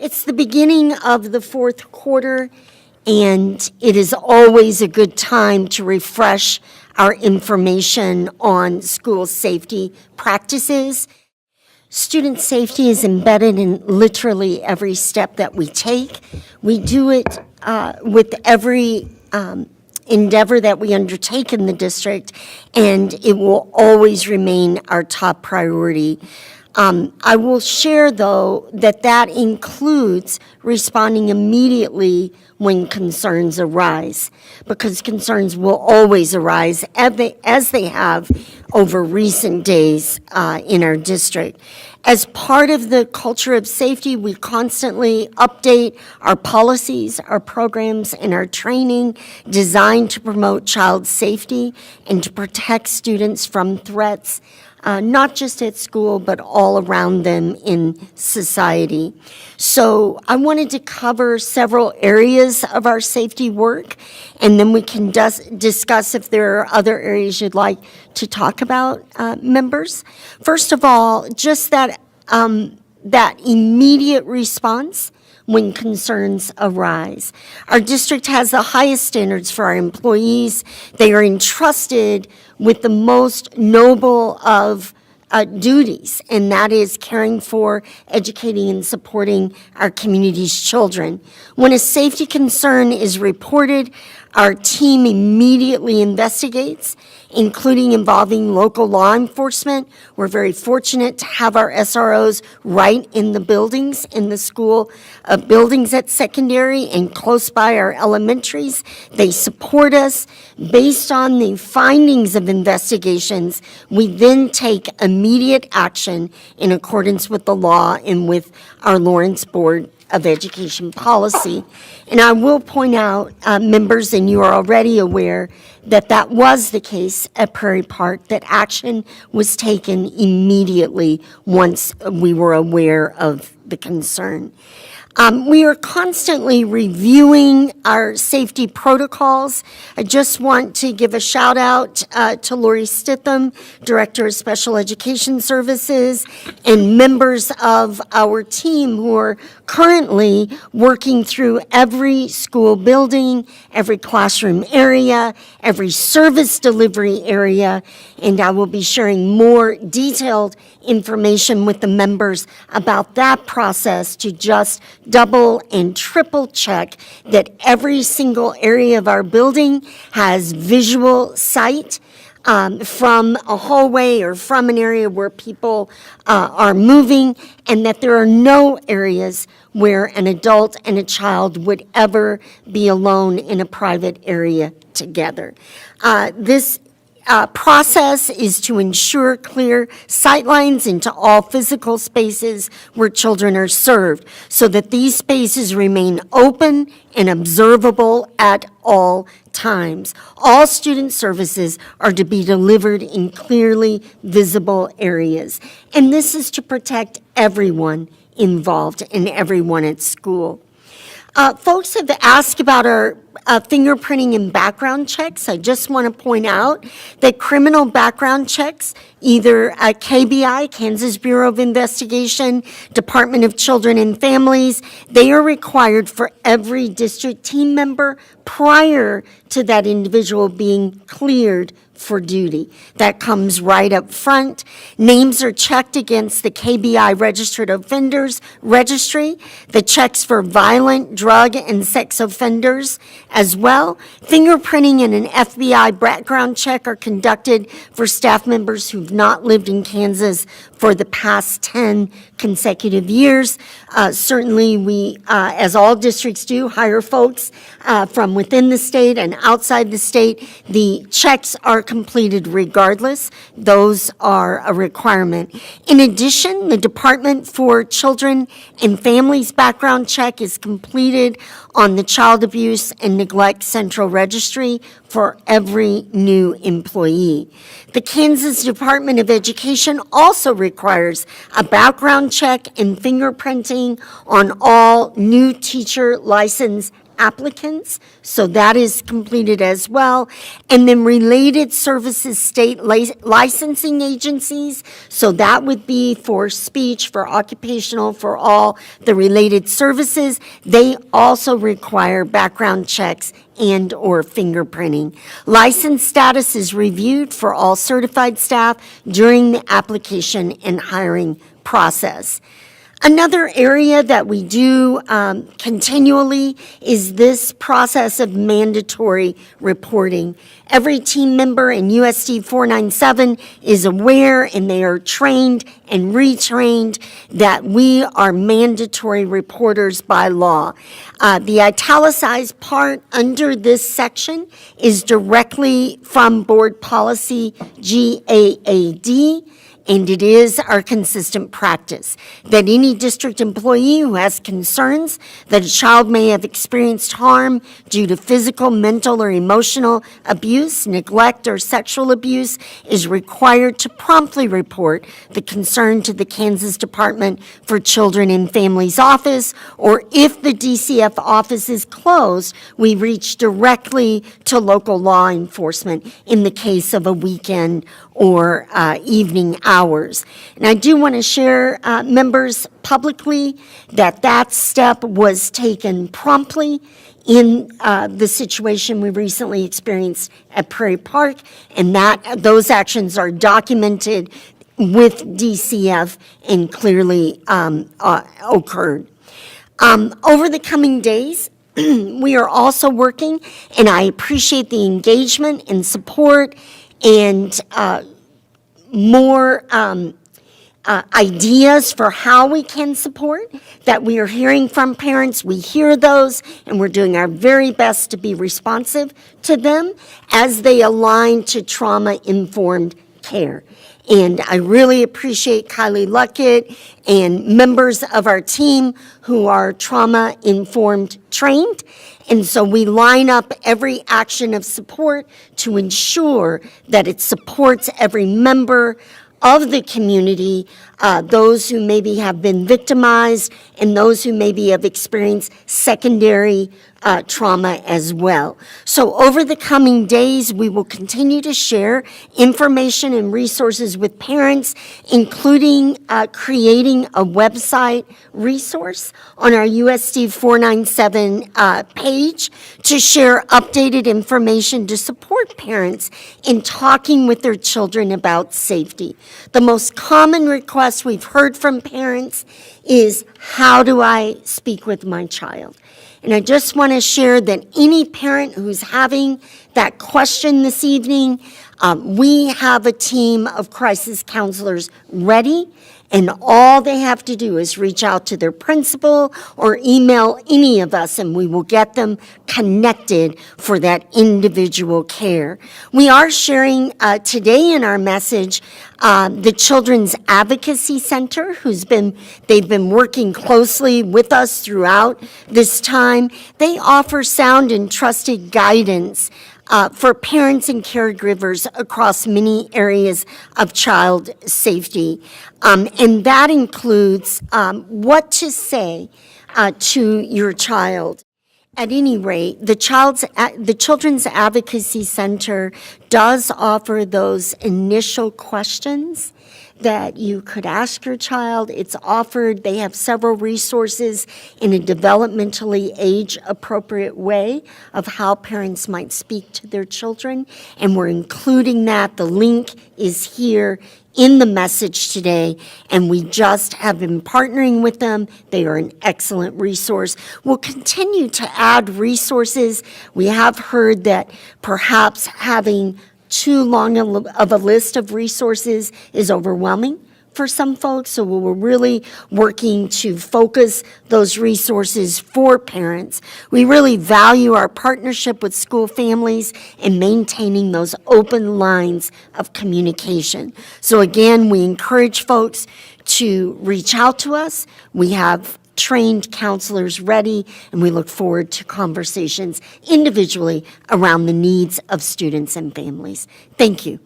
It's the beginning of the fourth quarter, and it is always a good time to refresh our information on school safety practices. Student safety is embedded in literally every step that we take. We do it with every endeavor that we undertake in the district, and it will always remain our top priority. I will share, though, that includes responding immediately when concerns arise, because concerns will always arise as they have over recent days in our district. As part of the culture of safety, we constantly update our policies, our programs, and our training designed to promote child safety and to protect students from threats, not just at school, but all around them in society. So I wanted to cover several areas of our safety work, and then we can discuss if there are other areas you'd like to talk about, members. First of all, just that immediate response when concerns arise. Our district has the highest standards for our employees. They are entrusted with the most noble of duties, and that is caring for, educating, and supporting our community's children. When a safety concern is reported, our team immediately investigates, including involving local law enforcement. We're very fortunate to have our SROs right in the buildings, in the school buildings at secondary and close by our elementaries. They support us. Based on the findings of investigations, we then take immediate action in accordance with the law and with our Lawrence Board of Education policy. And I will point out, members, and you are already aware, that was the case at Prairie Park, that action was taken immediately once we were aware of the concern. We are constantly reviewing our safety protocols. I just want to give a shout out to Lori Stitham, Director of Special Education Services, and members of our team who are currently working through every school building, every classroom area, every service delivery area, and I will be sharing more detailed information with the members about that process to just double and triple check that every single area of our building has visual sight from a hallway or from an area where people are moving, and that there are no areas where an adult and a child would ever be alone in a private area together. This process is to ensure clear sightlines into all physical spaces where children are served, so that these spaces remain open and observable at all times. All student services are to be delivered in clearly visible areas, and this is to protect everyone involved and everyone at school. Folks have asked about our fingerprinting and background checks. I just want to point out that criminal background checks, either at KBI, Kansas Bureau of Investigation, Department of Children and Families, they are required for every district team member prior to that individual being cleared for duty. That comes right up front. Names are checked against the KBI Registered Offenders Registry. The checks for violent, drug, and sex offenders as well. Fingerprinting and an FBI background check are conducted for staff members who've not lived in Kansas for the past 10 consecutive years. Certainly we, as all districts do, hire folks from within the state and outside the state. The checks are completed regardless. Those are a requirement. In addition, the Department for Children and Families background check is completed on the Child Abuse and Neglect Central Registry for every new employee. The Kansas Department of Education also requires a background check and fingerprinting on all new teacher license applicants, so that is completed as well. And then related services state licensing agencies, so that would be for speech, for occupational, for all the related services. They also require background checks and or fingerprinting. License status is reviewed for all certified staff during the application and hiring process. Another area that we do continually is this process of mandatory reporting. Every team member in USD 497 is aware, and they are trained and retrained that we are mandatory reporters by law. The italicized part under this section is directly from Board Policy GAAP. And it is our consistent practice that any district employee who has concerns that a child may have experienced harm due to physical, mental, or emotional abuse, neglect, or sexual abuse is required to promptly report the concern to the Kansas Department for Children and Families office, or if the DCF office is closed, we reach directly to local law enforcement in the case of a weekend or evening hours. And I do want to share, members, publicly that that step was taken promptly in the situation we recently experienced at Prairie Park, and that those actions are documented with DCF and clearly occurred. Over the coming days, we are also working, and I appreciate the engagement and support and more ideas for how we can support that we are hearing from parents. We hear those, and we're doing our very best to be responsive to them as they align to trauma-informed care. And I really appreciate Kylie Luckett and members of our team who are trauma-informed trained. And so we line up every action of support to ensure that it supports every member of the community, those who maybe have been victimized and those who maybe have experienced secondary trauma as well. So over the coming days, we will continue to share information and resources with parents, including creating a website resource on our USD 497 page to share updated information to support parents in talking with their children about safety. The most common request we've heard from parents is, how do I speak with my child? And I just want to share that any parent who's having that question this evening, we have a team of crisis counselors ready, and all they have to do is reach out to their principal or email any of us, and we will get them connected for that individual care. We are sharing today in our message the Children's Advocacy Center, they've been working closely with us throughout this time. They offer sound and trusted guidance for parents and caregivers across many areas of child safety. And that includes what to say to your child. At any rate, the Children's Advocacy Center does offer those initial questions that you could ask your child. It's offered, they have several resources in a developmentally age-appropriate way of how parents might speak to their children, and we're including that. The link is here in the message today, and we just have been partnering with them. They are an excellent resource. We'll continue to add resources. We have heard that perhaps having too long of a list of resources is overwhelming for some folks, so we're really working to focus those resources for parents. We really value our partnership with school families in maintaining those open lines of communication. So again, we encourage folks to reach out to us. We have trained counselors ready, and we look forward to conversations individually around the needs of students and families. Thank you.